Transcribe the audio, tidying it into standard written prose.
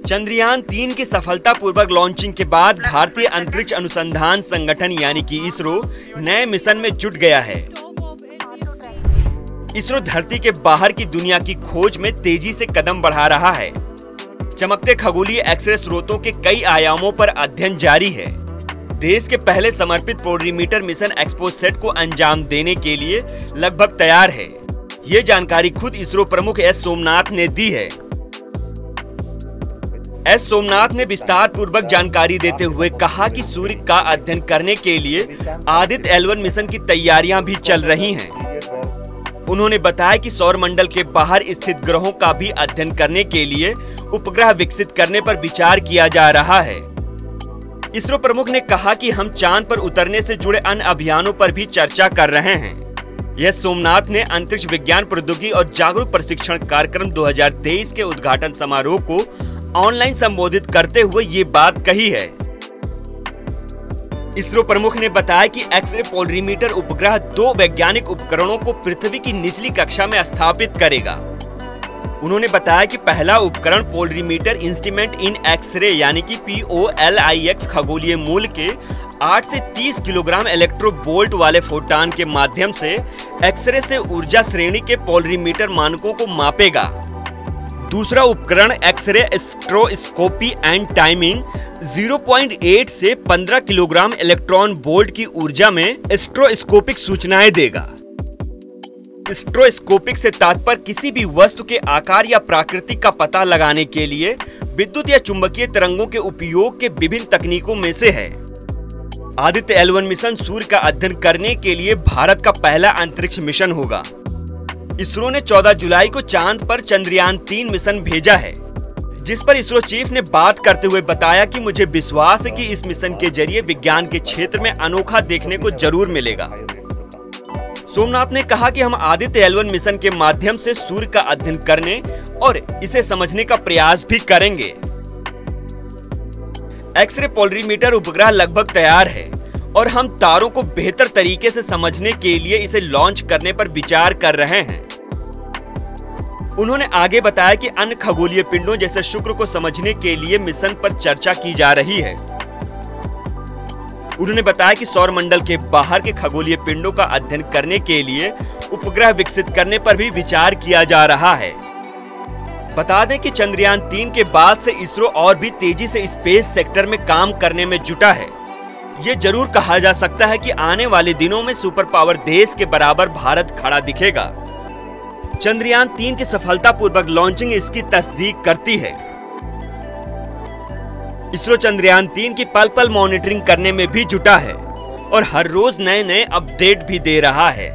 चंद्रयान 3 की सफलतापूर्वक लॉन्चिंग के बाद भारतीय अंतरिक्ष अनुसंधान संगठन यानी कि इसरो नए मिशन में जुट गया है। इसरो धरती के बाहर की दुनिया की खोज में तेजी से कदम बढ़ा रहा है। चमकते खगोलीय एक्सरे स्रोतों के कई आयामों पर अध्ययन जारी है। देश के पहले समर्पित पोलरीमीटर मिशन एक्सपोसैट को अंजाम देने के लिए लगभग तैयार है। ये जानकारी खुद इसरो प्रमुख एस सोमनाथ ने दी है। एस सोमनाथ ने विस्तार पूर्वक जानकारी देते हुए कहा कि सूर्य का अध्ययन करने के लिए आदित्य L1 मिशन की तैयारियां भी चल रही हैं। उन्होंने बताया कि सौर मंडल के बाहर स्थित ग्रहों का भी अध्ययन करने के लिए उपग्रह विकसित करने पर विचार किया जा रहा है। इसरो प्रमुख ने कहा कि हम चांद पर उतरने से जुड़े अन्य अभियानों पर भी चर्चा कर रहे हैं। यह सोमनाथ ने अंतरिक्ष विज्ञान प्रौद्योगिकी और जागरूक प्रशिक्षण कार्यक्रम 2023 के उद्घाटन समारोह को ऑनलाइन संबोधित करते हुए ये बात कही है। इसरो प्रमुख ने बताया कि एक्सरे पोलरीमीटर उपग्रह 2 वैज्ञानिक उपकरणों को पृथ्वी की निचली कक्षा में स्थापित करेगा। उन्होंने बताया कि पहला उपकरण पोलरीमीटर इंस्ट्रूमेंट इन एक्सरे यानी कि POLIX खगोलीय मूल के 8 से 30 किलोग्राम इलेक्ट्रोवोल्ट वाले फोटॉन के माध्यम से एक्सरे से ऊर्जा श्रेणी के पोलरीमीटर मानकों को मापेगा। दूसरा उपकरण एक्सरे स्पेक्ट्रोस्कोपी एंड टाइमिंग 0.8 से 15 किलोग्राम इलेक्ट्रॉन वोल्ट की ऊर्जा में स्पेक्ट्रोस्कोपिक सूचनाएं देगा। स्पेक्ट्रोस्कोपिक से तात्पर्य किसी भी वस्तु के आकार या प्रकृति का पता लगाने के लिए विद्युत या चुंबकीय तरंगों के उपयोग के विभिन्न तकनीकों में से है। आदित्य L1 मिशन सूर्य का अध्ययन करने के लिए भारत का पहला अंतरिक्ष मिशन होगा। इसरो ने 14 जुलाई को चांद पर चंद्रयान 3 मिशन भेजा है, जिस पर इसरो चीफ ने बात करते हुए बताया कि मुझे विश्वास है कि इस मिशन के जरिए विज्ञान के क्षेत्र में अनोखा देखने को जरूर मिलेगा। सोमनाथ ने कहा कि हम आदित्य L1 मिशन के माध्यम से सूर्य का अध्ययन करने और इसे समझने का प्रयास भी करेंगे। एक्सरे पोलरीमीटर उपग्रह लगभग तैयार है और हम तारों को बेहतर तरीके से समझने के लिए इसे लॉन्च करने पर विचार कर रहे हैं। उन्होंने आगे बताया कि अन्य खगोलीय पिंडों जैसे शुक्र को समझने के लिए मिशन पर चर्चा की जा रही है। उन्होंने बताया कि सौर मंडल के बाहर के खगोलीय पिंडों का अध्ययन करने के लिए उपग्रह विकसित करने पर भी विचार किया जा रहा है। बता दें कि चंद्रयान 3 के बाद से इसरो और भी तेजी से स्पेस सेक्टर में काम करने में जुटा है। ये जरूर कहा जा सकता है कि आने वाले दिनों में सुपर पावर देश के बराबर भारत खड़ा दिखेगा। चंद्रयान 3 की सफलतापूर्वक लॉन्चिंग इसकी तस्दीक करती है। इसरो चंद्रयान 3 की पल पल मॉनिटरिंग करने में भी जुटा है और हर रोज नए नए अपडेट भी दे रहा है।